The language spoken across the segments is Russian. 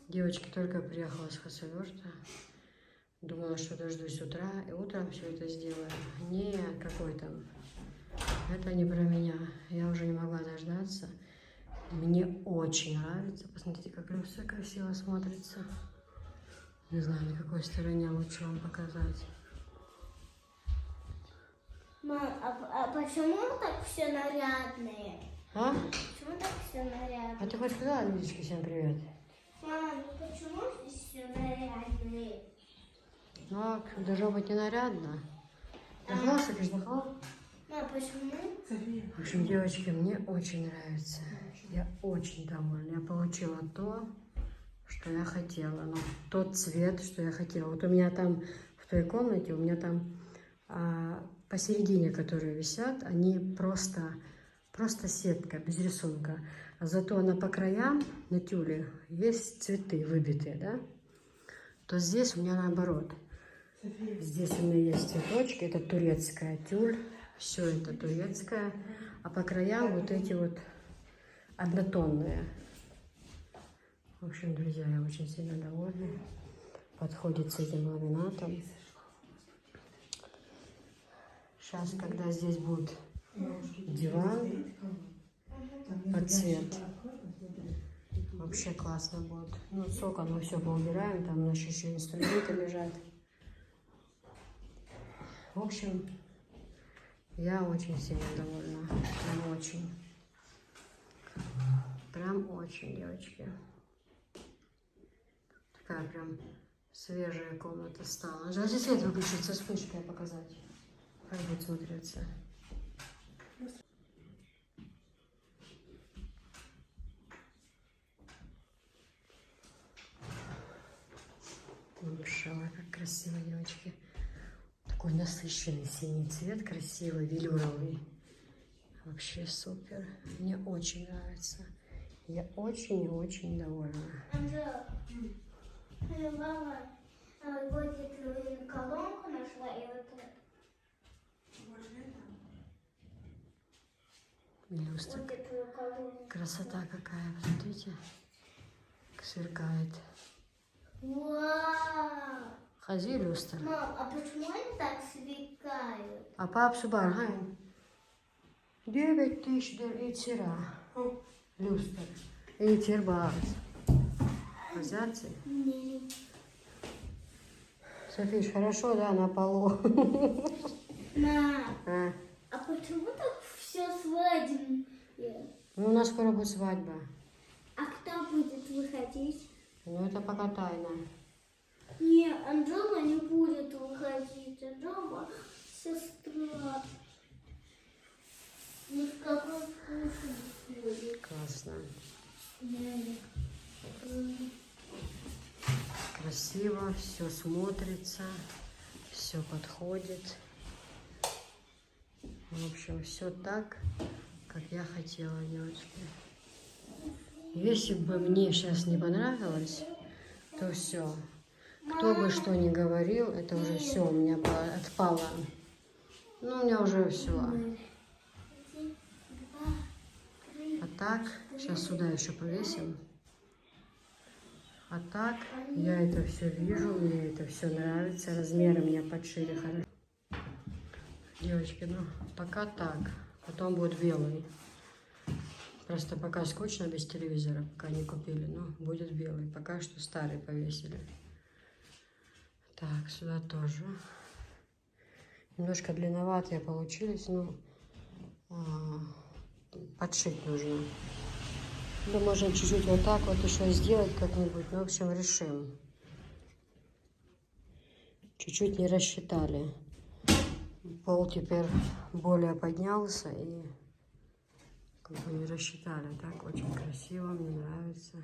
Девочки, только приехала с Хасавюрта. Думала, что дождусь утра, и утром все это сделаю. Не, какой там. Это не про меня. Я уже не могла дождаться. Мне очень нравится. Посмотрите, как люстра красиво смотрится. Не знаю, на какой стороне лучше вам показать. Мам, а почему так все нарядные? А? Почему так все нарядные? А ты хоть сказала людичке всем привет? Мам, ну почему здесь все нарядные? Ну, а должно быть не нарядно. Дохла, Софиш, дохла? Мам, почему? В общем, девочки, мне очень нравится. Я очень довольна. Я получила то, что я хотела. Ну, тот цвет, что я хотела. Вот у меня там, в той комнате, у меня там посередине, которые висят, они просто сетка, без рисунка. А зато она по краям на тюле есть цветы выбитые, да? То здесь у меня наоборот. Здесь у меня есть цветочки, это турецкая тюль. Все это турецкое. А по краям вот эти вот однотонные. В общем, друзья, я очень сильно довольна. Подходит с этим ламинатом. Сейчас, когда здесь будет диван под цвет, вообще классно будет. Ну, с окон мы все поубираем, там наши еще инструменты лежат. В общем, я очень сильно довольна. Прям очень. Прям очень, девочки. Такая прям свежая комната стала. Даже свет выключить, со вспышкой показать. Как будет смотреться. Вообще, как красиво, девочки. Такой насыщенный синий цвет, красивый, велюровый. Вообще супер. Мне очень нравится. Я очень и очень довольна. Анжела, мама, вот эту колонку нашла, и вот это. Люстра. Вот эту колонку. Красота какая, посмотрите. Как сверкает. Вау! Хази люстра. Мам, а почему они так сверкают? А папсу баргайн. 9000 итира. Люстра. Итир бааз. Азиатцы? Нет. Софиш, хорошо, да, на полу. Мам, А. а почему так все свадебное? Ну, у нас скоро будет свадьба. А кто будет выходить? Ну, это пока тайна. Не, Анжела не будет выходить. Анжела сестра. Ни в какой вкус не будет. Классно. Нет. Красиво, все смотрится, все подходит. В общем, все так, как я хотела, девочки. Если бы мне сейчас не понравилось, то все. Кто бы что ни говорил, это уже все у меня отпало. Ну, у меня уже все. А так, сейчас сюда еще повесим. А так, я это все вижу, мне это все нравится. Размеры мне подшили хорошо. Девочки, ну, пока так. Потом будет белый. Просто пока скучно без телевизора, пока не купили. Но будет белый. Пока что старый повесили. Так, сюда тоже. Немножко длинноватые получились, но подшить нужно. Да, можно чуть-чуть вот так вот еще сделать как-нибудь. Ну, в общем, решим. Чуть-чуть не рассчитали. Пол теперь более поднялся и как бы не рассчитали. Так, очень красиво, мне нравится.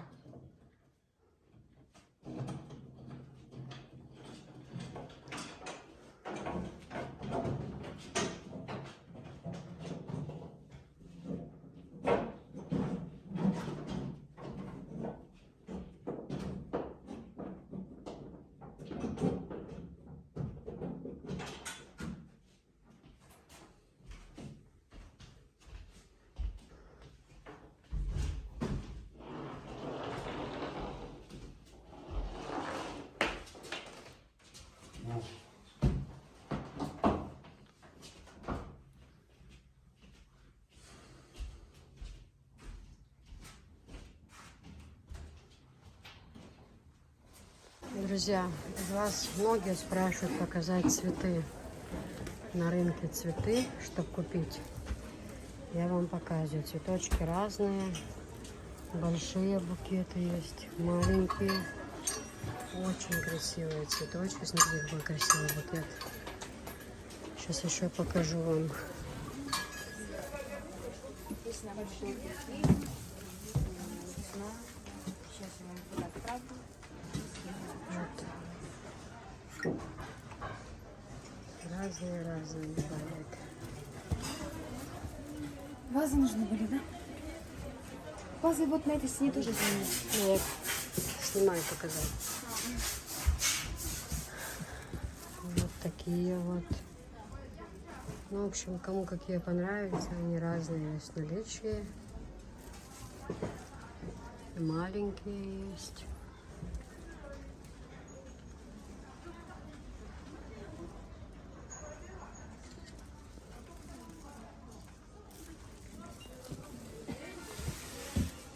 Друзья, из вас многие спрашивают показать цветы. На рынке цветы, чтобы купить. Я вам показываю. Цветочки разные. Большие букеты есть, маленькие. Очень красивые цветочки. Смотрите, какой красивый букет. Сейчас еще покажу вам. Вот. Разные бывают. Вазы нужны были, да? Вазы вот на этой стене тоже снимают. Нет, снимаю, показать. Вот такие вот. Ну, в общем, кому какие понравятся, они разные есть в наличии. Маленькие есть.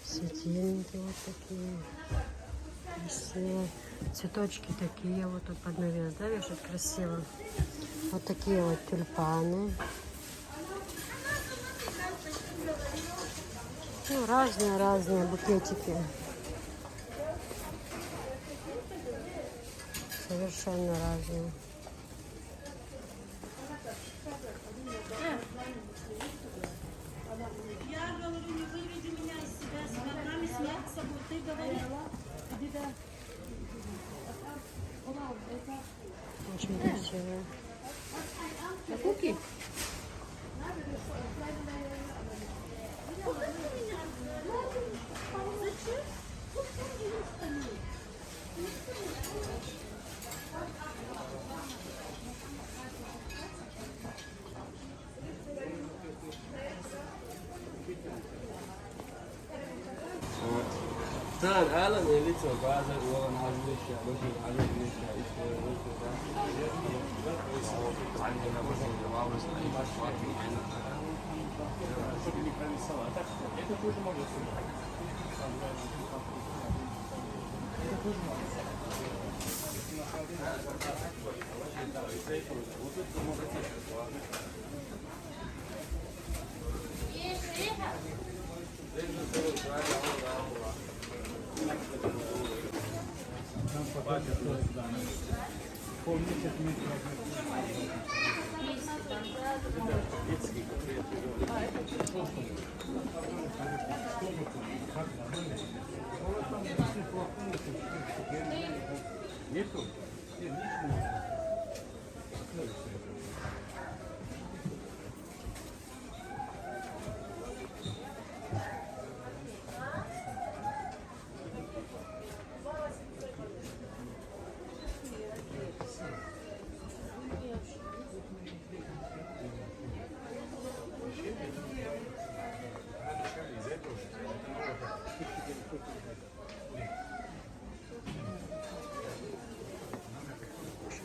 Светильники вот такие красивые. Цветочки такие вот тут под навес, да, вешают красиво. Вот такие вот тюльпаны. Ну, разные букетики. Совершенно разные. Я говорю, не выведи меня из себя, с врагами смех с собой. Ты говори. Очень красивые. Куки? Tan Alan a little brother one has Lisha looking at Lisha is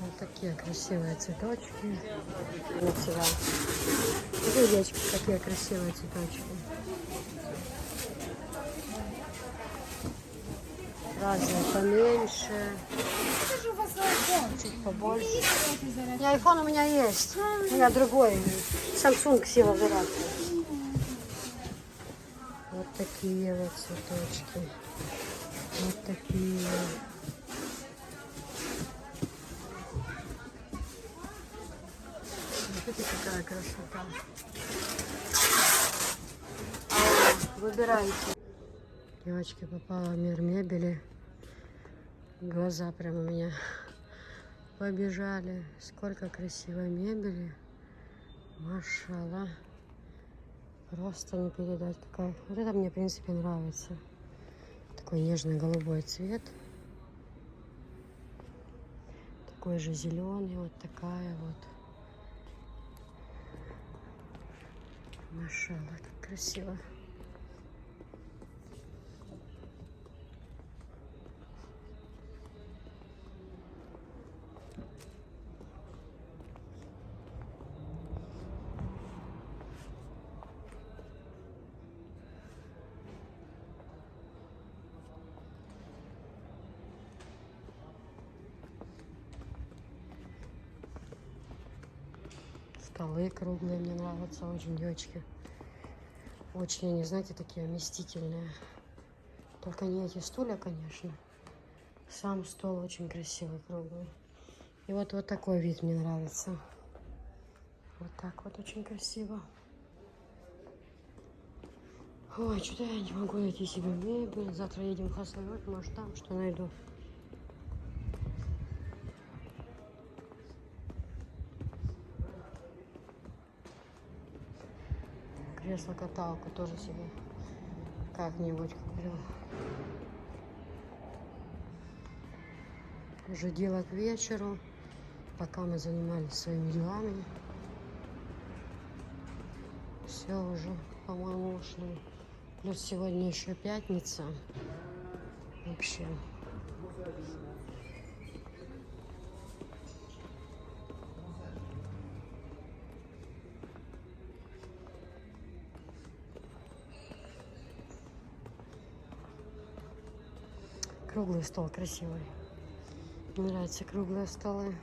Вот такие красивые цветочки. Вот сюда. Видите, какие красивые цветочки. Разные поменьше, Это же у вас iPhone. чуть побольше. Не, iPhone у меня есть. У меня другой. Samsung сила зарядки. Вот такие вот цветочки. Вот такие. Смотрите, какая красота. Выбирайте. Девочки, попала в мир мебели. Глаза прям у меня побежали. Сколько красивой мебели. Машалла. Просто не передать. Какая. Вот это мне, в принципе, нравится. Такой нежно-голубой цвет. Такой же зеленый. Вот такая вот. Машалла, как красиво. столы круглые мне нравятся очень, девочки. Очень они, знаете, такие вместительные. Только не эти стулья, конечно. Сам стол очень красивый, круглый. И вот такой вид мне нравится. Вот так вот очень красиво. Ой, что-то я не могу найти себе мебель. Завтра едем в Хасавюрт, может там что найду. Кресло-каталку тоже себе как-нибудь куплю. Уже дело к вечеру, пока мы занимались своими делами. Все уже, по-моему, ушли. Плюс сегодня еще пятница. Вообще. Круглый стол красивый. Мне нравятся круглые столы.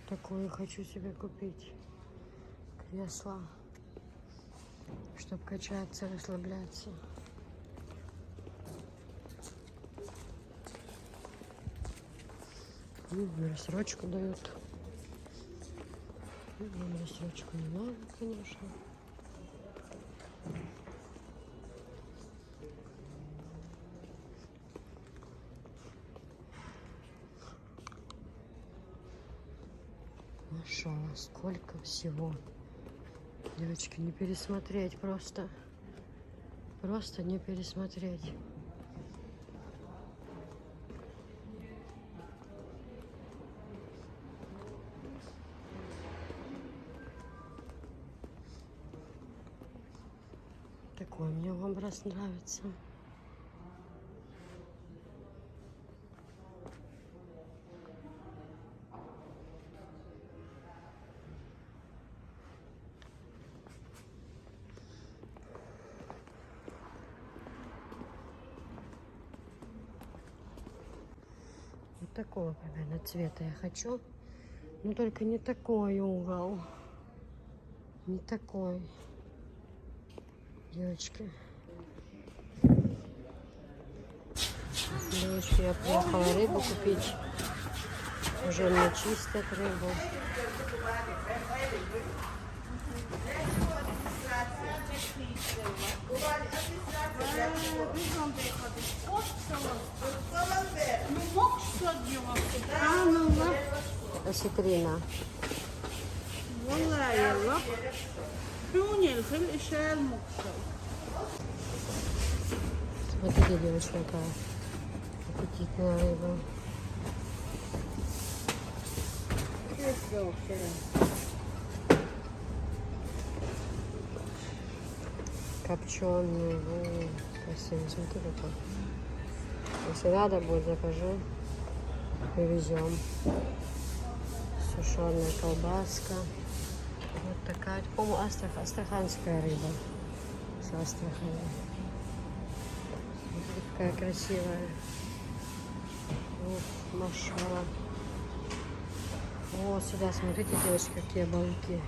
Такое хочу себе купить. Кресло, чтобы качаться, расслабляться. Рассрочку дают. Нам рассрочку не надо, конечно. Машалла, сколько всего. Девочки, не пересмотреть просто. Просто не пересмотреть. Такой мне образ нравится. Вот такого примерно цвета я хочу. Но только не такой угол. Не такой. Девочки. Девочки, я приехала рыбу купить. Уже мне чистят рыбу. Осетрина. Смотрите, девочка, какая аппетитная рыба. Копченый. Красивый, смотри какой. Если надо будет, закажи. Привезем. Сушеная колбаска. Вот такая, по-моему, астраханская рыба. С Астрахани. Какая красивая. Ух, машалла. Вот сюда, смотрите, девочки, какие балыки.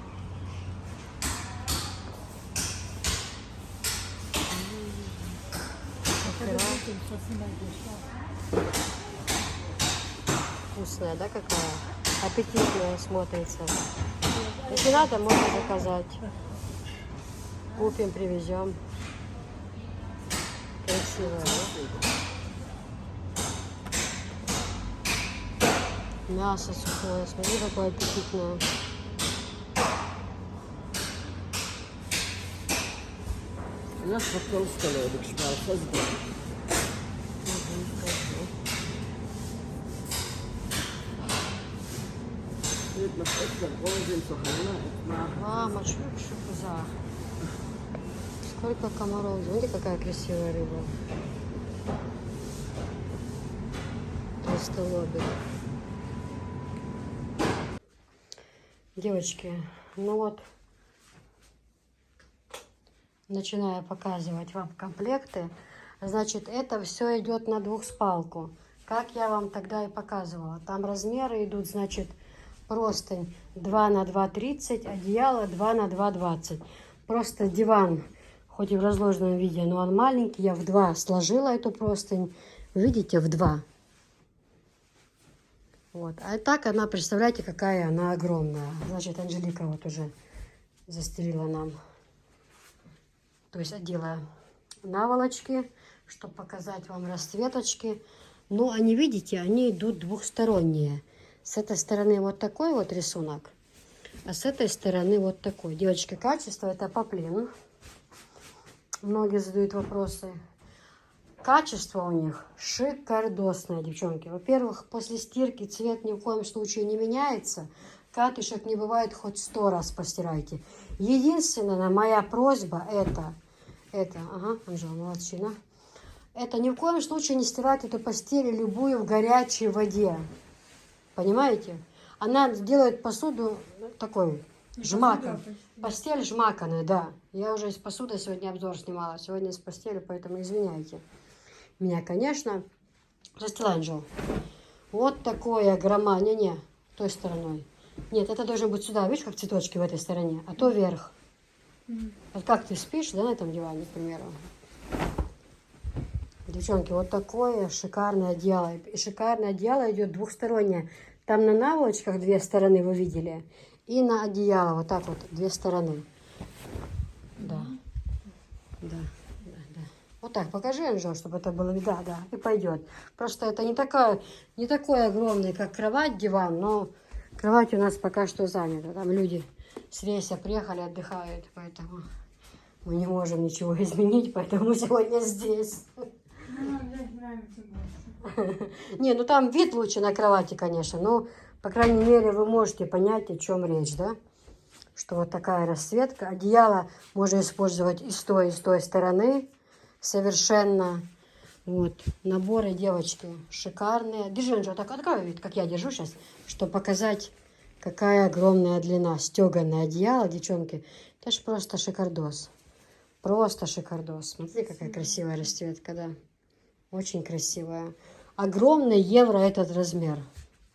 Вкусная, да, какая? Аппетитная смотрится. Если надо, можно заказать. Купим, привезем. Красивая, да? Мясо сухое, смотри, какое аппетитное. الناس بطلوا يستلعبوا بكشمال فزبة. extra Bronze zu Hanna. Мама, шук-шук-за. Сколько комаров. Смотрите, какая красивая рыба. Толстолобик. Девочки, ну вот, начинаю показывать вам комплекты. Значит, это все идет на двухспалку. Как я вам тогда и показывала. Там размеры идут, значит, простынь 2 на 2,30, одеяло 2 на 2,20. Просто диван, хоть и в разложенном виде, но он маленький. Я в 2 сложила эту простынь. Видите, в 2. Вот. А так она, представляете, какая она огромная. Значит, Анжелика вот уже застелила нам. То есть одела наволочки, чтобы показать вам расцветочки. Но они, видите, они идут двухсторонние. С этой стороны вот такой вот рисунок, а с этой стороны вот такой. Девочки, качество это поплин. Многие задают вопросы. Качество у них шикардосное, девчонки. Во-первых, после стирки цвет ни в коем случае не меняется. Катышек не бывает, хоть 100 раз постирайте. Единственная моя просьба это, ага, Анжела, молодчина. Это ни в коем случае не стирать эту постель любую в горячей воде. Понимаете? Она делает посуду такой жмаком. Постель жмаканая, да. Я уже из посуды сегодня обзор снимала. Сегодня с постелью, поэтому извиняйте меня, конечно. Застила, Анжел. Вот такое грома. Не-не, той стороной. Нет, это должно быть сюда. Видишь, как цветочки в этой стороне? А то вверх. Вот как ты спишь, да, на этом диване, к примеру. Девчонки, вот такое шикарное одеяло. И шикарное одеяло идет двухстороннее. Там на наволочках 2 стороны вы видели. И на одеяло вот так вот 2 стороны. Да. Да. Вот так покажи, Анжел, чтобы это было видно. Да, и пойдет. Просто это не такой огромный, как кровать, диван, но кровать у нас пока что занята. Там люди с рейса приехали, отдыхают, поэтому мы не можем ничего изменить, поэтому сегодня здесь. Не, ну там вид лучше на кровати, конечно, но, по крайней мере, вы можете понять, о чем речь, да? Что вот такая расцветка. Одеяло можно использовать и с той стороны. Совершенно. Вот. Наборы, девочки, шикарные. Держи, Анжела, так открой вид, как я держу сейчас, чтобы показать, какая огромная длина. Стеганое одеяло, девчонки. Это ж просто шикардос. Просто шикардос. Смотрите, какая красивая расцветка, да. Очень красивая. Огромный евро этот размер.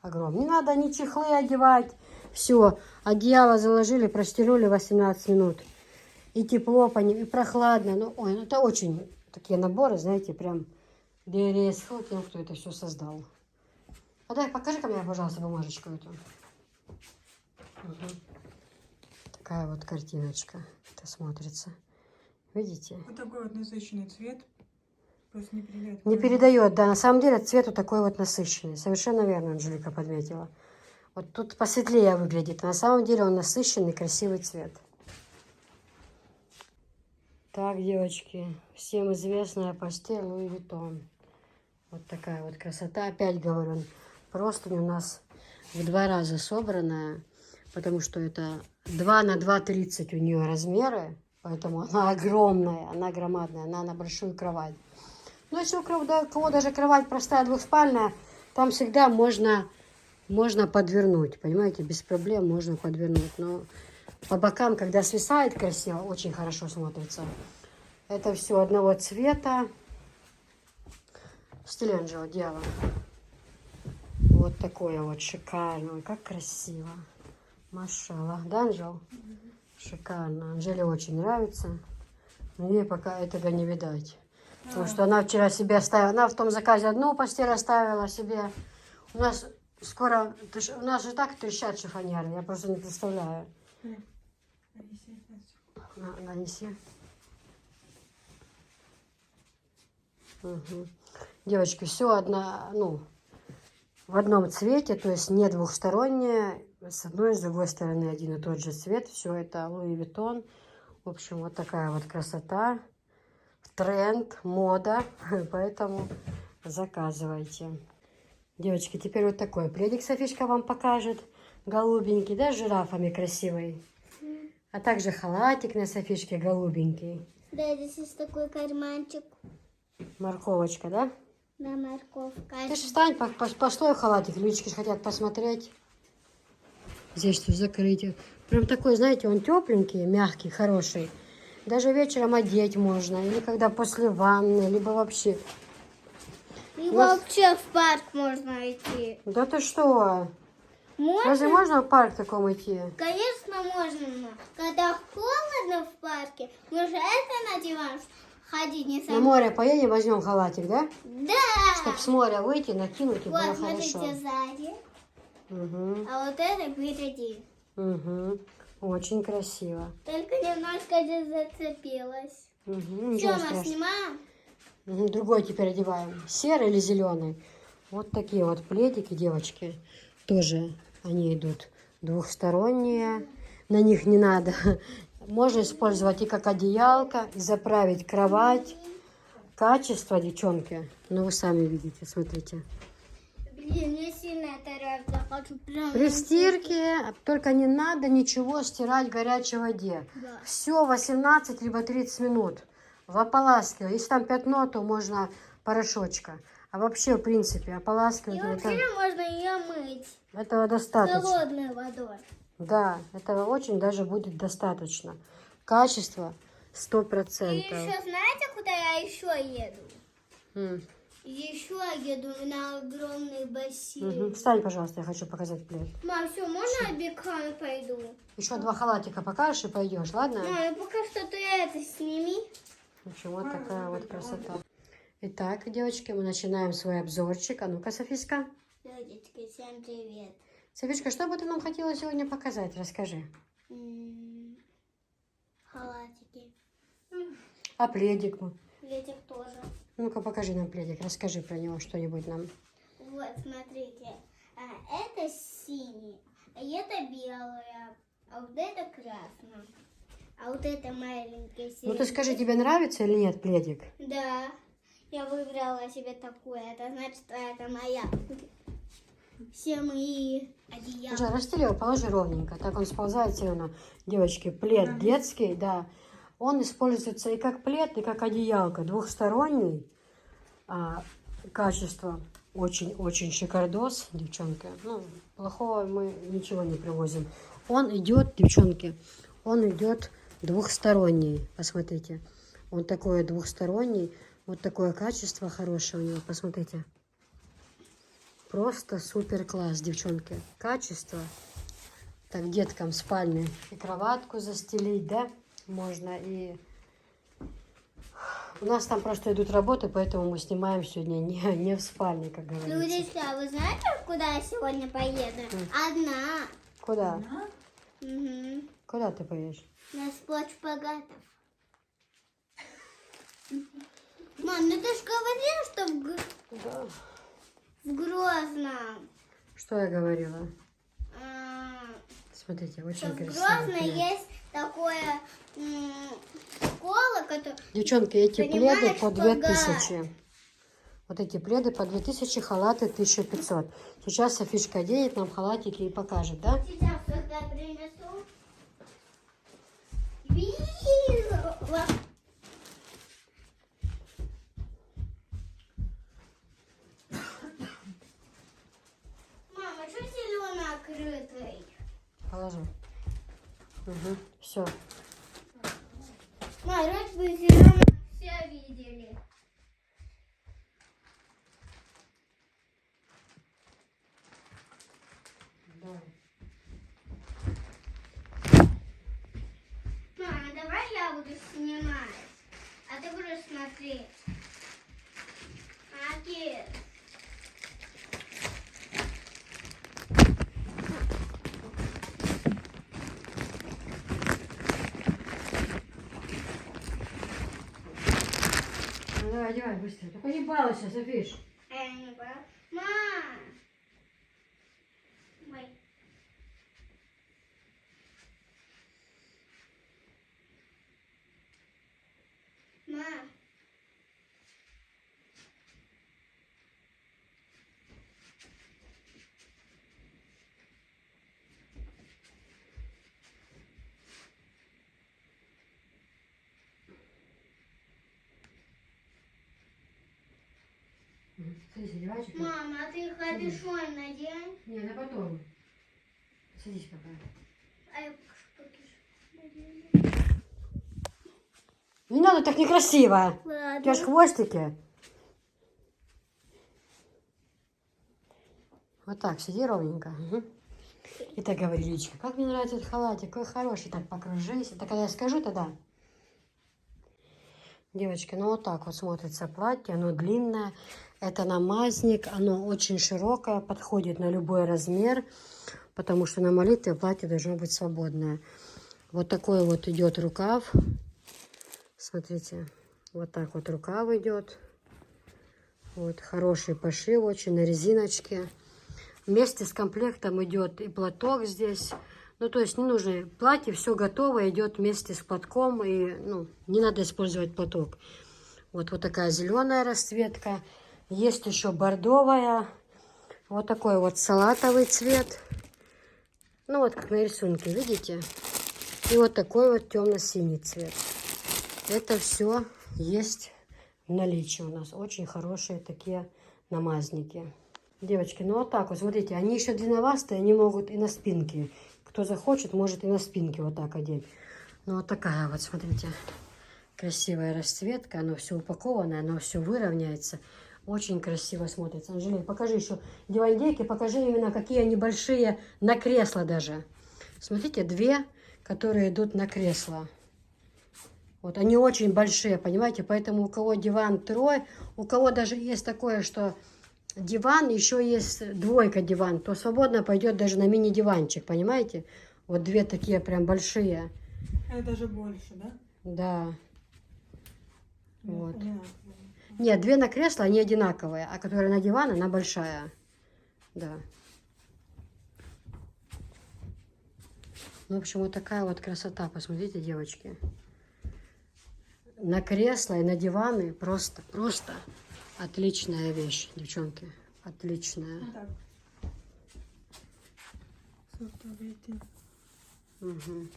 Огромный. Не надо ни чехлы одевать. Все. Одеяло заложили, простелили 18 минут. И тепло по ним, и прохладно. Ну, ой, ну это очень такие наборы, знаете, прям ДРС. Кто это все создал. А дай, покажи-ка мне, пожалуйста, бумажечку эту. Угу. Такая вот картиночка. Это смотрится. Видите? Вот такой вот насыщенный цвет. Просто не передает. Не передает, да. На самом деле цвет вот такой вот насыщенный. Совершенно верно, Анжелика подметила. Вот тут посветлее выглядит. А на самом деле он насыщенный, красивый цвет. Так, девочки, всем известная постель Луи Виттон. Вот такая вот красота. Опять говорю, простынь у нас в 2 раза собранная, потому что это 2 на 2,30 у нее размеры, поэтому она огромная, она громадная, она на большую кровать. Но если у кого даже кровать простая двухспальная, там всегда можно подвернуть, понимаете, без проблем можно подвернуть. Но по бокам, когда свисает красиво, очень хорошо смотрится. Это все одного цвета. Стиль Анжела делала. Вот такое вот шикарное. Как красиво. Машалла. Да, Анжел? Шикарно. Анжеле очень нравится. Но ей пока этого не видать. Потому что она вчера себе оставила. Она в том заказе одну постель оставила себе. У нас скоро... У нас же так трещат шифонеры. Я просто не представляю. Нанеси. Угу. Девочки, все одна, ну, в одном цвете, то есть не двухстороннее. С одной и с другой стороны один и тот же цвет. Все это Луи Виттон. В общем, вот такая вот красота. Тренд, мода. Поэтому заказывайте. Девочки, теперь вот такой пледик Софишка вам покажет. голубенький, да, с жирафами красивый. А также халатик на Софишке голубенький. Да, здесь есть такой карманчик Морковочка, да? на морковка. Ты ж встань, постой в халатик, людочки ж хотят посмотреть. Здесь что закрытие. Прям такой, знаете, он тепленький, мягкий, хороший. Даже вечером одеть можно, или когда после ванны, либо вообще. И У нас- вообще в парк можно идти. Да ты что? Разве Можно? можно в парк таком идти? Конечно, можно. Когда холодно в парке, мы же это надеваем. Ходить не На сам. море поедем, возьмем халатик, да? Да! Чтоб с моря выйти, накинуть и Вот, было смотрите, хорошо. сзади. Угу, А вот это впереди. угу. Очень красиво. Только немножко здесь зацепилась. Угу, Все, ничего мы страшного. снимаем. Мгм, другой теперь одеваем. Серый или зеленый? Вот такие вот пледики, девочки. Тоже они идут двухсторонние. На них не надо. Можно использовать и как одеялко, и заправить кровать. Качество, девчонки. Ну, вы сами видите, смотрите. Блин, мне сильно это нравится. Хочу прям... При стирке только не надо ничего стирать в горячей воде. Да. Все 18 либо 30 минут. В ополаскивание. Если там пятно, то можно порошочка. А вообще, в принципе, ополаскивать И вообще можно ее мыть этого достаточно. холодной водой. Да, этого очень даже будет достаточно. Качество И 100%. еще знаете, куда я еще еду? М, Еще еду на огромный бассейн. мгм. Встань, пожалуйста, я хочу показать плед. Мам, все, можно я бекон пойду? Еще 2 халатика покажешь и пойдешь, ладно? Мам, ну пока что ты это сними. В общем, вот такая вот красота. Итак, девочки, мы начинаем свой обзорчик. А ну-ка, Софиска. Людочки, всем привет. Софичка, что бы ты нам хотела сегодня показать? Расскажи. Халатики. А пледик? Летик тоже. Ну-ка, покажи нам пледик. Расскажи про него что-нибудь нам. Вот, смотрите. Это синий, а это белое, а вот это красное. А вот это маленькое Ну синее. ты скажи, тебе нравится или нет пледик? Да, я выбрала себе такое. Это значит, что это моя. Все мои одеяла. Уже расстели его, положи ровненько. Так он сползает все равно. Девочки, плед детский, да. Он используется и как плед, и как одеялко. Двухсторонний. Качество очень-очень шикардос, девчонки. Ну, плохого мы ничего не привозим. Он идет, девчонки, он идет двухсторонний. Посмотрите. Он такой двухсторонний. Вот такое качество хорошее у него. Посмотрите. Просто супер класс, девчонки. Качество. Так, деткам в спальне и кроватку застелить, да? Можно и... У нас там просто идут работы, поэтому мы снимаем сегодня не в спальне, как говорится. Людочка, а вы знаете, куда я сегодня поеду? Одна. Куда? Угу. Куда ты поедешь? На спот шпагатов. Мам, ну ты же говорила, что Да. в Грозном. Что я говорила? а, Смотрите, Что очень в красиво. Грозном есть такое школа, которая... Девчонки, эти Понимаешь, пледы по шпагат. 2000. Вот эти пледы по 2000, халаты 1500. Сейчас Софишка оденет нам халатики и покажет, да? Сейчас когда принесу. Вилла. Мама, что зеленый открытый? Положи. Угу. Все. Мама, вроде бы зеленый все видели. Мама, давай я буду снимать, а ты будешь смотреть. Окей. Ну, давай, одевай быстро. Только не балуйся, Софиш. А я не поняла. Мам! Ой. Мам! Садись, одевайчик. Мама, а ты капюшон надень? Не, на потом. Садись какая. А я капюшон. Не надо, так некрасиво. У тебя Ладно. ж хвостики. Вот так, сиди ровненько. Угу. И так говори, Личка, как мне нравится этот халатик, какой хороший. Так, покружись. Это когда я скажу, тогда. Девочки, ну вот так вот смотрится платье. Оно длинное. Это намазник. Оно очень широкое, подходит на любой размер. Потому что на молитве платье должно быть свободное. Вот такой вот идет рукав. Смотрите, вот так вот рукав идет. Вот, хороший пошив очень, на резиночке. Вместе с комплектом идет и платок здесь. Ну, то есть не нужно платье, все готово, идет вместе с платком. И, ну, не надо использовать платок. Вот такая зеленая расцветка. Есть еще бордовая. Вот такой вот салатовый цвет. Ну, вот как на рисунке, видите? И вот такой вот темно-синий цвет. Это все есть в наличии у нас. Очень хорошие такие намазники. Девочки, ну вот так вот, смотрите, они еще длинновастые, они могут и на спинке. Кто захочет, может и на спинке вот так одеть. Ну вот такая вот, смотрите, красивая расцветка. Оно все упакованное, оно все выровняется. Очень красиво смотрится. Анжелика, покажи еще дивандейки, покажи именно, какие они большие на кресло даже. Смотрите, две, которые идут на кресло. Вот, они очень большие, понимаете, поэтому у кого диван трое, у кого даже есть такое, что диван, еще есть двойка диван, то свободно пойдет даже на мини-диванчик, понимаете? Вот две такие прям большие. Это даже больше, да? Да. Вот. Одинаковые. Нет, две на кресло, они одинаковые, а которая на диван, она большая. Да. Ну, в общем, вот такая вот красота, посмотрите, девочки. На кресло и на диваны просто отличная вещь, девчонки. Отличная. Вот так. Смотрите. Угу.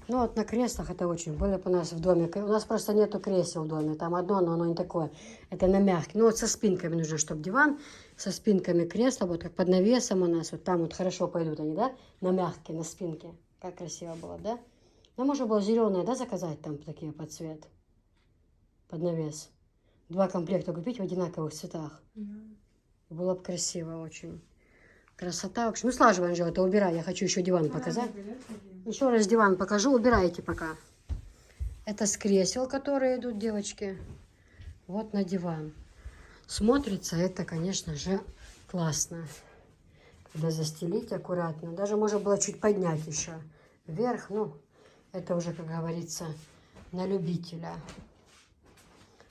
Ну вот на креслах это очень. Были бы у нас в доме. У нас просто нету кресел в доме. Там одно, но оно не такое. Это на мягкий. Ну вот со спинками нужно, чтобы диван, со спинками кресла, вот как под навесом у нас. Вот там вот хорошо пойдут они, да? На мягкие, на спинке. Как красиво было, да? Ну можно было зеленое, да, заказать там такие под цвет. Под навес. 2 комплекта купить в одинаковых цветах. Было бы красиво очень. Красота. В общем, ну слаживай, Анжела, ты убирай. Я хочу еще диван показать. Еще раз диван покажу. Убирайте пока. Это с кресел, которые идут, девочки. Вот на диван. Смотрится это, конечно же, классно. Когда застелить аккуратно. Даже можно было чуть поднять еще вверх. Ну, это уже, как говорится, на любителя.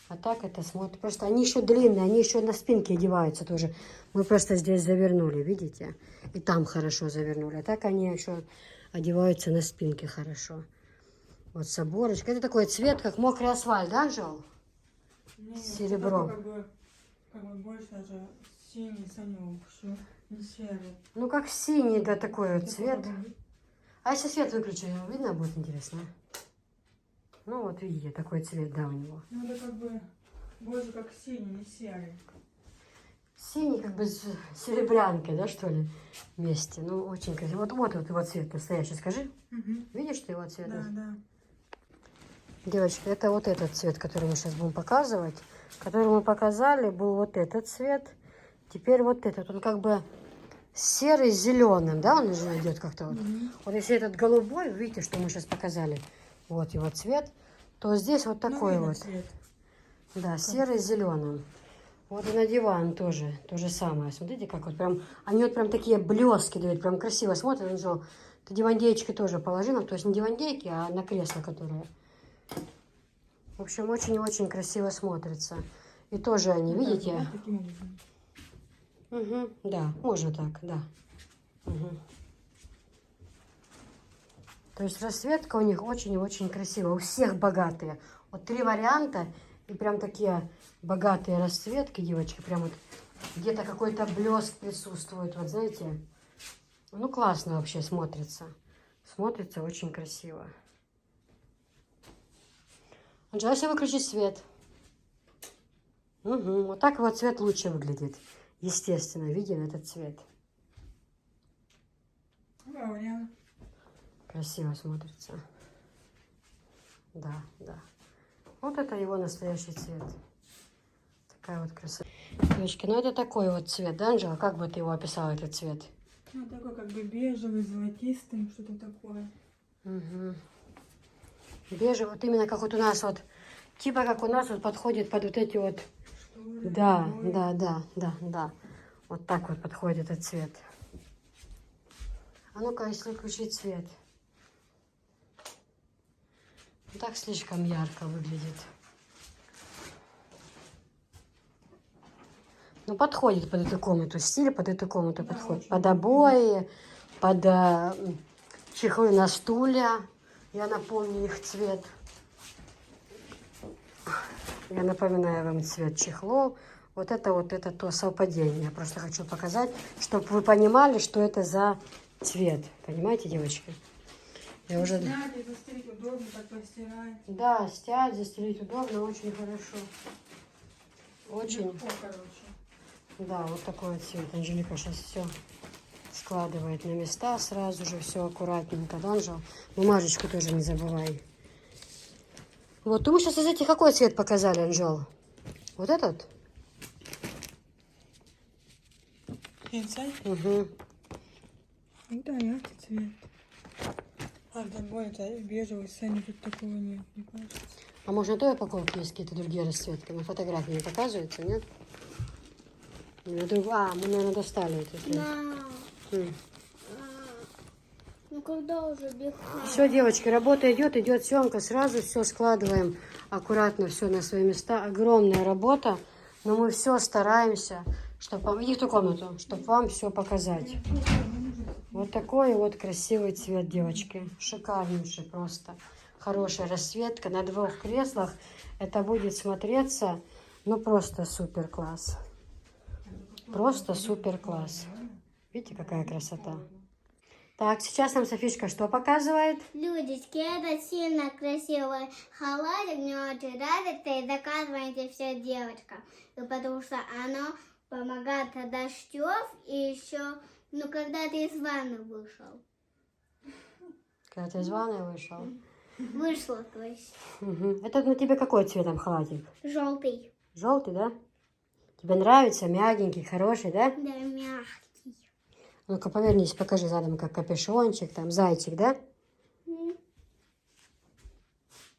А так это смотрит. Просто они еще длинные, они еще на спинке одеваются тоже. Мы просто здесь завернули, видите? И там хорошо завернули. А так они еще одеваются на спинке хорошо. Вот с оборочкой. Это такой цвет, как мокрый асфальт, да, Жол? С серебром. Как бы больше даже синий санек, все не серый. Ну, как синий, да, такой вот цвет. А если свет выключу, видно будет интересно? Ну, вот видите, такой цвет, да, у него. Ну, это как бы больше как синий, не серый. Синий, как бы с серебрянкой, да, что ли, вместе. Ну, очень красиво. Вот его цвет настоящий, скажи. Угу. Видишь ты его цвет? Да, да. Девочки, это вот этот цвет, который мы сейчас будем показывать. Который мы показали, был вот этот цвет. Теперь вот этот. Он как бы серый с зеленым, да, он уже идет как-то вот. Вот если этот голубой, видите, что мы сейчас показали, вот его цвет, то здесь вот такой Ну, вот. цвет. Да, серый с зеленым. Вот и на диван тоже то же самое. Смотрите, как вот прям, они вот прям такие блески дают, прям красиво смотрят. Анжел, ты дивандеечки тоже положи нам, то есть не дивандейки, а на кресло, которые. В общем, очень-очень красиво смотрится. И тоже они, видите? Вот таким образом. Угу, да, можно так, да. Угу. То есть расцветка у них очень и очень красивая. У всех богатые. Вот 3 варианта. И прям такие богатые расцветки, девочки. Прям вот где-то какой-то блеск присутствует. Вот знаете. Ну, классно вообще смотрится. Смотрится очень красиво. Анжела, если выключить свет. Угу. Вот так вот цвет лучше выглядит. Естественно, виден этот цвет. Два варианта. Красиво смотрится. Да, да. Вот это его настоящий цвет. Такая вот красота. Девочки, ну это такой вот цвет, да, Анжела? Как бы ты его описала, этот цвет? Ну, такой как бы бежевый, золотистый, что-то такое. Угу. Бежевый, вот именно как вот у нас вот, типа как у нас вот подходит под вот эти вот. Шторы, Да, обои. да. Вот так вот подходит этот цвет. А ну-ка, если включить свет. Ну, так слишком ярко выглядит. Ну, подходит под эту комнату. Стиль под эту комнату Да, подходит. очень Под обои, под чехлы на стулья. Я напомню их цвет. Я напоминаю вам цвет чехлов. Вот это то совпадение. Я просто хочу показать, чтобы вы понимали, что это за цвет. Понимаете, девочки? Я уже... Снять и застелить удобно, так постирать. Да, стять, застелить удобно, очень хорошо. Очень. Легко, короче. Да, вот такой вот цвет. Анжелика сейчас все складывает на места сразу же, все аккуратненько. Да, Анжел? Бумажечку тоже не забывай. Вот, мы сейчас из этих какой цвет показали, Анжел? Вот этот? Инсайд? Угу. Ну да, яркий цвет. А в другой это бежевый, сами тут такого нет, мне кажется. А может, на той упаковке есть какие-то другие расцветки? На фотографии не показывается, нет? А, мы, наверное, достали это. Мам, ну когда уже бег? Все, девочки, работа идет съемка. Сразу все складываем аккуратно, все на свои места. Огромная работа, но мы все стараемся, чтобы вам... Иди в ту комнату, чтобы вам все показать. Вот такой вот красивый цвет, девочки. Шикарнейший просто. Хорошая расцветка на двух креслах. Это будет смотреться, ну, просто супер класс. Просто супер класс. Видите, какая красота. Так, сейчас нам Софишка что показывает? Людочки, это сильно красивый халатик, мне очень нравится, и заказывайте все девочкам, потому что оно помогает от дождев, и еще, ну, когда ты из ванны вышел. Когда ты из ванной вышел. Вышла, то есть. Угу. Это на тебе какой цветом халатик? Желтый. Желтый, да? Тебе нравится? Мягенький, хороший, да? Да, мягкий. Ну-ка, повернись, покажи задом, как капюшончик, там, зайчик, да?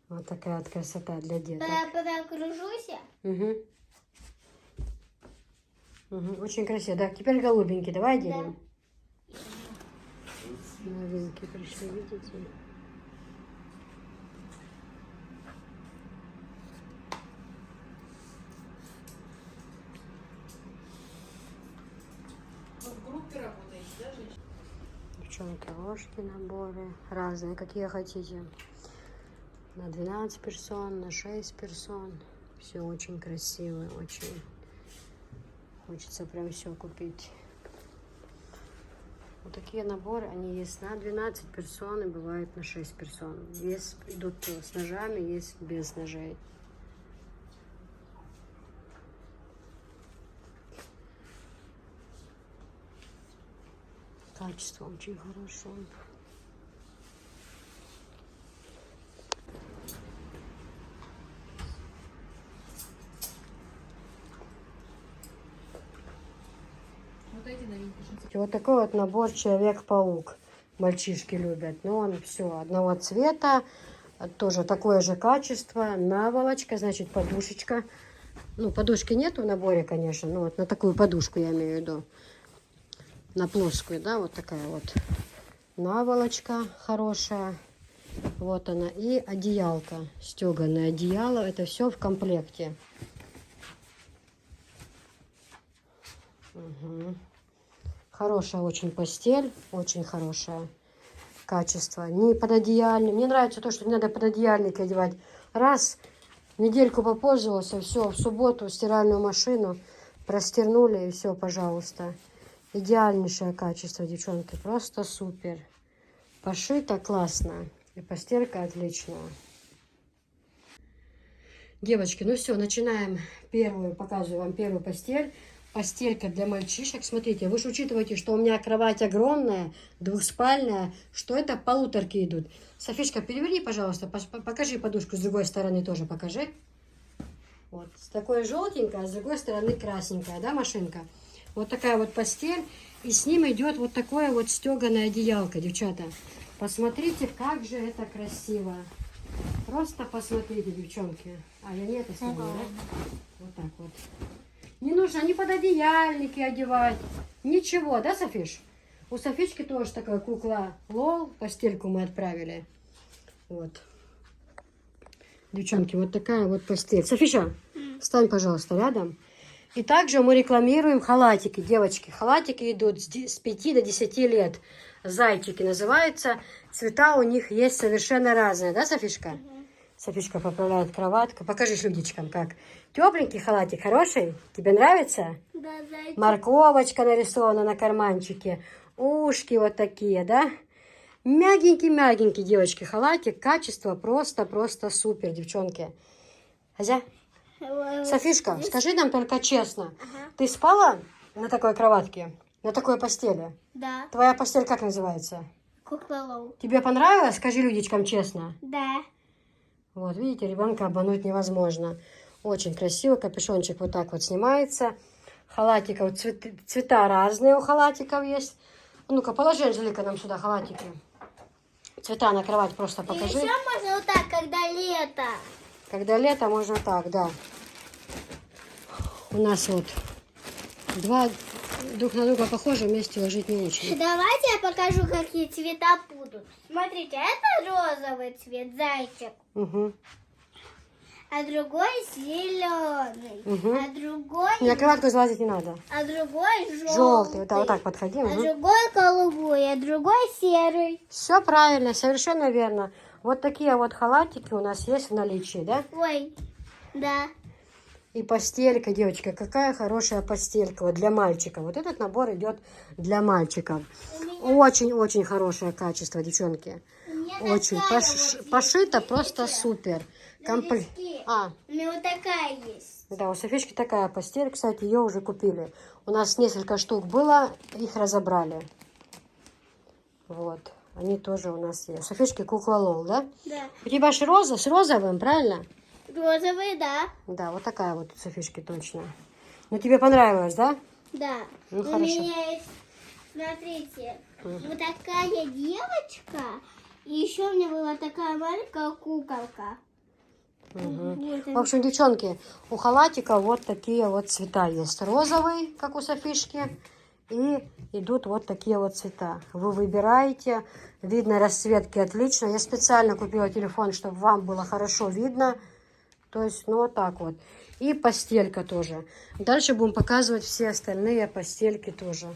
Вот такая вот красота для деток. Покружусь. Угу. Угу. Очень красиво. Да, теперь голубенький. Давай оденем. Новинки пришли, видите? Девчонки, ложки, наборы разные, какие хотите. На 12 персон, на 6 персон. Все очень красиво, очень. Хочется прям все купить. Вот такие наборы, они есть на 12 персон и бывает на 6 персон. Есть идут с ножами, есть без ножей. Качество очень хорошее. Вот такой вот набор Человек-паук. Мальчишки любят. Но он все одного цвета. Тоже такое же качество. Наволочка, значит, подушечка. Ну, подушки нету в наборе, конечно. Но вот на такую подушку я имею в виду. На плоскую, да, вот такая вот наволочка хорошая. Вот она. И одеялка. Стеганое одеяло. Это все в комплекте. Угу. Хорошая очень постель. Очень хорошее качество. Не пододеяльник. Мне нравится то, что не надо пододеяльник одевать. Раз, недельку попользовался, все, в субботу в стиральную машину простернули и все, пожалуйста. Идеальнейшее качество, девчонки. Просто супер. Пошито классно. И постелька отличная. Девочки, ну все, начинаем первую, показываю вам первую постель. Постелька для мальчишек. Смотрите, вы же учитываете, что у меня кровать огромная, двухспальная, что это полуторки идут. Софишка, переверни, пожалуйста, покажи подушку с другой стороны тоже, покажи. Вот, с такой желтенькой, а с другой стороны красненькая, да, машинка? Вот такая вот постель, и с ним идет вот такое вот стеганое одеялко, девчата. Посмотрите, как же это красиво. Просто посмотрите, девчонки. А, я не это сниму, да? Вот так вот. Не нужно ни пододеяльники одевать, ничего, да, Софиш? У Софички тоже такая кукла Лол, постельку мы отправили. Вот. Девчонки, вот такая вот постель. Софиша, встань, пожалуйста, рядом. И также мы рекламируем халатики, девочки. Халатики идут с 5 до 10 лет. Зайчики называются. Цвета у них есть совершенно разные, да, Софишка? Софишка поправляет кроватку. Покажи людичкам, как. Тепленький халатик, хороший? Тебе нравится? Да, зайчик. Морковочка нарисована на карманчике. Ушки вот такие, да? Мягенький-мягенький, девочки, халатик. Качество просто супер, девчонки. Хозя? Софишка, скажи нам только честно. Ты спала на такой кроватке? На такой постели? Да. Твоя постель как называется? Кукла Лол. Тебе понравилось? Скажи людичкам честно. Да. Вот, видите, ребенка обмануть невозможно. Очень красиво, капюшончик вот так вот снимается. Халатиков, цвета разные у халатиков есть. Ну-ка, положи, Анжелика, нам сюда халатики. Цвета на кровать просто И покажи. еще можно вот так, когда лето. Когда лето, можно так, да. У нас вот два друг на друга похожи, вместе ложить не очень. Давайте я покажу, какие цвета будут. Смотрите, это розовый цвет, зайчик. Угу. А другой зеленый. Угу. А другой... На кроватку залазить не надо. А другой желтый. Желтый. Да, вот так подходи. А Угу. другой голубой, а другой серый. Все правильно, совершенно верно. Вот такие вот халатики у нас есть в наличии, да? Ой, да. И постелька, девочка, какая хорошая постелька вот для мальчика. Вот этот набор идет для мальчиков. Очень-очень хорошее качество, девчонки. У меня Очень. такая вот Пошито есть. просто Видите? супер. Лепестки. А, У меня вот такая есть. да, у Софички такая постель, кстати, ее уже купили. У нас несколько штук было, их разобрали. Вот, они тоже у нас есть. Софички кукла Лол, да? Да. У тебя же роза с розовым, правильно? Розовый, да. Да, вот такая вот у Софишки точно. Ну, тебе понравилось, да? Да. Ну, У хорошо. меня есть, смотрите, вот такая девочка. И еще у меня была такая маленькая куколка. Мгм. Вот В она. общем, девчонки, у халатика вот такие вот цвета есть. Розовый, как у Софишки, и идут вот такие вот цвета. Вы выбираете, видно расцветки отлично. Я специально купила телефон, чтобы вам было хорошо видно. То есть, ну вот так вот. И постелька тоже. Дальше будем показывать все остальные постельки тоже.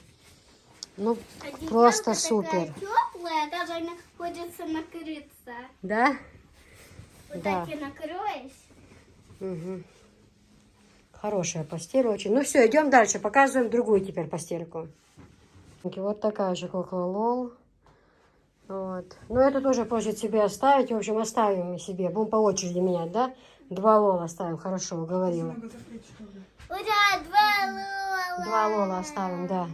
Ну, Одеялка просто супер. такая теплая, даже она хочется накрыться. Да? Вот Да. так и накроешь. Угу. Хорошая постель очень. Ну все, идем дальше. Показываем другую теперь постельку. Вот такая же кукла Лол. Вот. Но эту тоже позже себе оставить. В общем, оставим себе. Будем по очереди менять, да? 2 Лола оставим. Хорошо, уговорила. Ура, 2 Лола. 2 Лола оставим, да.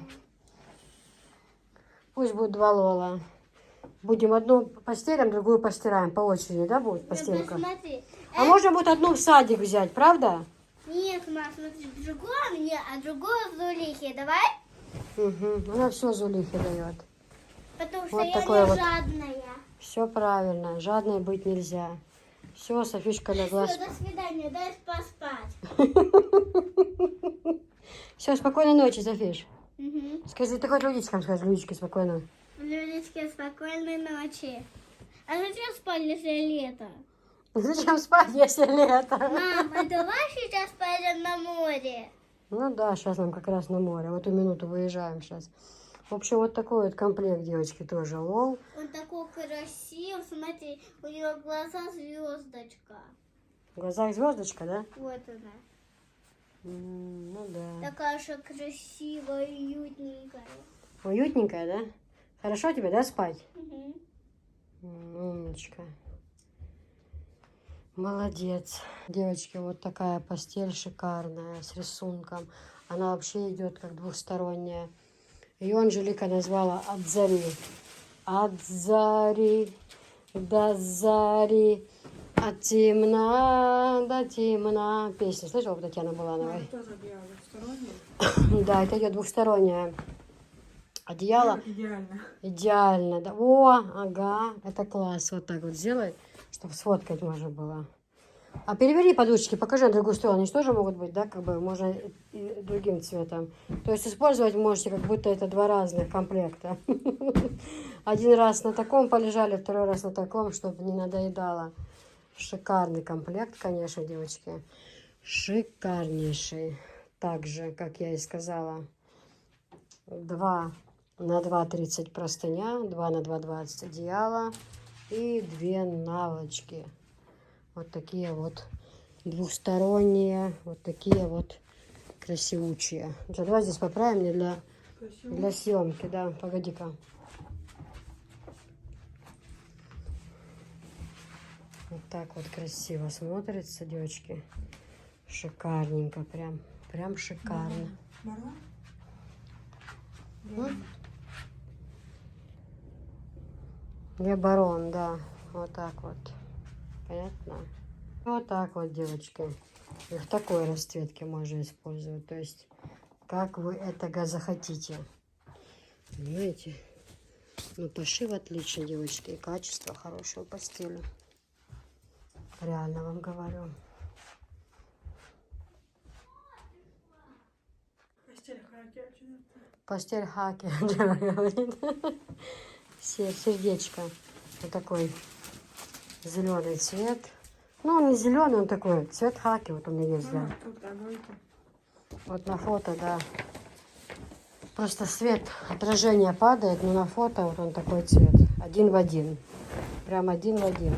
Пусть будет 2 Лола. Будем одну постелим, другую постираем. По очереди, да, будет постелька? Посмотри. А можно будет одну в садик взять, правда? Нет, мам, смотри, другую мне, а другую Зулихе. Давай? Угу. Она все Зулихе дает. Потому что Вот я такое не вот. жадная. Все правильно, жадной быть нельзя. Все, Софишка легла. Всё, до свидания, дай поспать. Все, спокойной ночи, Софиш. Угу. Скажи, ты хоть людичкам скажи, людички, спокойно. Людочки, спокойной ночи. А зачем спать, если лето? Зачем спать, если лето? Мам, а давай сейчас поедем на море? Ну да, сейчас нам как раз на море. В эту минуту выезжаем сейчас. В общем, вот такой вот комплект, девочки, тоже Лол. Он такой красивый, смотри, у него глаза звездочка. В глазах звездочка, да? Вот она. Ну да. Такая же красивая и уютненькая. Уютненькая, да? Хорошо тебе, да, спать? Угу. Умничка. Молодец. Девочки, вот такая постель шикарная, с рисунком. Она вообще идет как двухсторонняя. Ее Анжелика назвала «От зари». От зари до зари, от темна до темна. Песня слышала у Татьяны Булановой? Тоже одеяло двухстороннее. Да, это идет двухстороннее одеяло. Идеально. Идеально, да. О, ага, это класс. Вот так вот сделай, чтобы сфоткать можно было. А перевери подушечки, покажи на другую сторону. Они же тоже могут быть, да, как бы можно и другим цветом. То есть использовать можете, как будто это два разных комплекта. Один раз на таком полежали, второй раз на таком, чтобы не надоедало. Шикарный комплект, конечно, девочки. Шикарнейший. Также, как я и сказала, 2 на 2,30 простыня, 2 на 2,20 одеяло и 2 наволочки. Вот такие вот двухсторонние, вот такие вот красивучие. Что, давай здесь поправим мне для съемки, да, погоди-ка. Вот так вот красиво смотрится, девочки. Шикарненько, прям шикарно. Я барон, да, вот так вот. Понятно? Вот так вот, девочки. И в такой расцветке можно использовать. То есть, как вы этого захотите. Понимаете? Ну, пошив отлично, девочки. И качество хорошего постели. Реально вам говорю. Постель хаки, говорит. Сердечко. Вот такой зеленый цвет. Ну, он не зеленый, он такой цвет хаки. Вот у меня есть, да. Вот на фото, да. Просто свет, отражение падает, но на фото вот он такой цвет. Один в один. Прям один в один.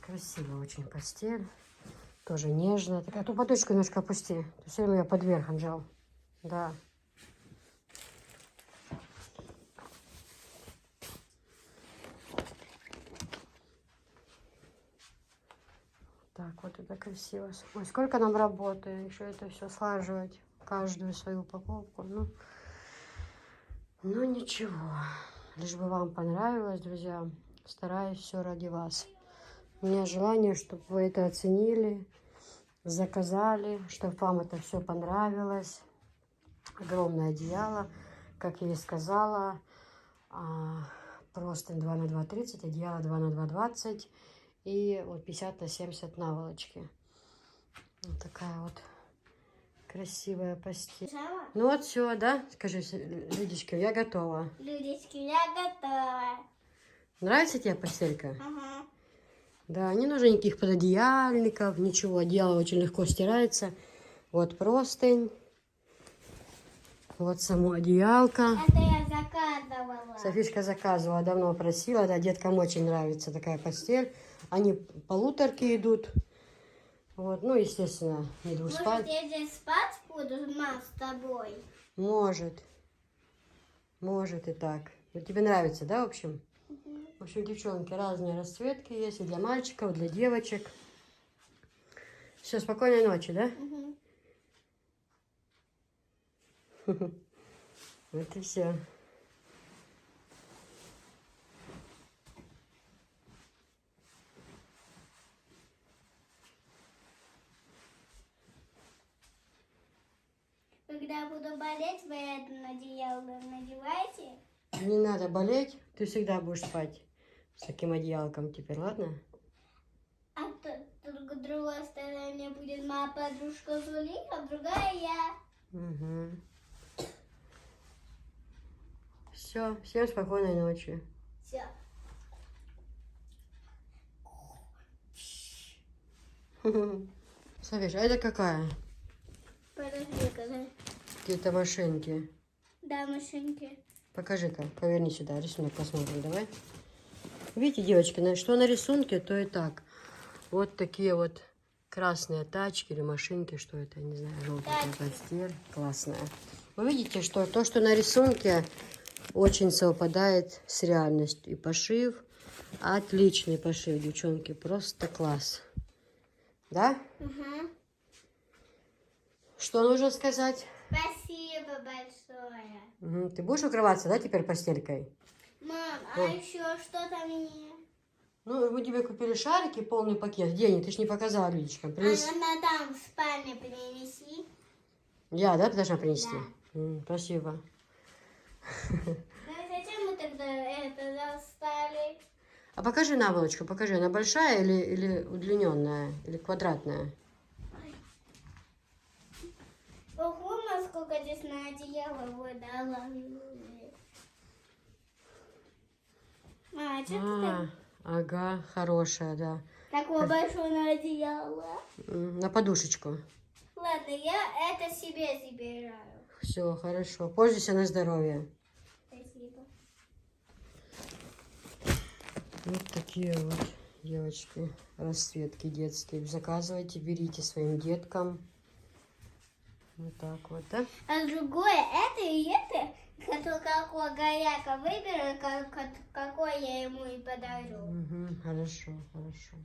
Красиво очень постель. Тоже нежная. Такая, ту подушку немножко опусти. Ты все время ее под верхом жал. Да. Так, вот это красиво. Ой, сколько нам работы. Еще это все слаживать. Каждую свою упаковку. Ну, ничего. Лишь бы вам понравилось, друзья. Стараюсь все ради вас. У меня желание, чтобы вы это оценили, заказали, чтобы вам это все понравилось. Огромное одеяло, как я и сказала, простынь 2 на 2,30, одеяло 2 на 2,20 и вот 50 на 70 наволочки. Вот такая вот красивая постель. Ну вот все, да? Скажи, Людочка, я готова. Людочки, я готова. Нравится тебе постелька? Ага. Да, не нужно никаких пододеяльников, ничего. Одеяло очень легко стирается. Вот простынь. Вот само одеялко. Это я заказывала. Софишка заказывала, давно просила. Да, деткам очень нравится такая постель. Они полуторки идут. Вот, ну, естественно, иду Может, спать. я здесь спать буду, мам, с тобой? Может. Может и так. Вот тебе нравится, да, в общем? В общем, девчонки, разные расцветки есть и для мальчиков, и для девочек. Все, спокойной ночи, да? Вот и все. Когда буду болеть, вы это одеяло надеваете? Не надо болеть, ты всегда будешь спать с таким одеялком теперь, ладно? А с другой стороны будет моя подружка Зулика, а другая я. Угу. Все, всем спокойной ночи. Все. Софиш, а это какая? Подожди, когда... Какие-то машинки. Да, машинки. Покажи-ка, поверни сюда, рисунок посмотрим, давай. Видите, девочки, что на рисунке, то и так. Вот такие вот красные тачки или машинки, что это, не знаю, желтая постель, классная. Вы видите, что то, что на рисунке, очень совпадает с реальностью. И пошив, отличный пошив, девчонки, просто класс. Да? Угу. Что нужно сказать? Спасибо большое. Мгм. Ты будешь укрываться, да, теперь постелькой? Мам, а Ой. еще что-то мне? Ну, мы тебе купили шарики, полный пакет. Где они? Ты ж не показала людичкам. Принеси. Она там в спальне принеси. Я, да, должна принести? Да. Спасибо. Ну зачем мы тогда это достали? А покажи наволочку, покажи, она большая или удлиненная, или квадратная? Ого, насколько здесь на одеяло выдала. А, что ты там? Ага, хорошая, да. Такое большое на одеяло. На подушечку. Ладно, я это себе забираю. Все, хорошо. Пользуйся на здоровье. Спасибо. Вот такие вот, девочки, расцветки детские. Заказывайте, берите своим деткам. Вот так вот, да? А другое, это и это, какое горяко выберу, какое я ему и подарю. Хорошо, хорошо.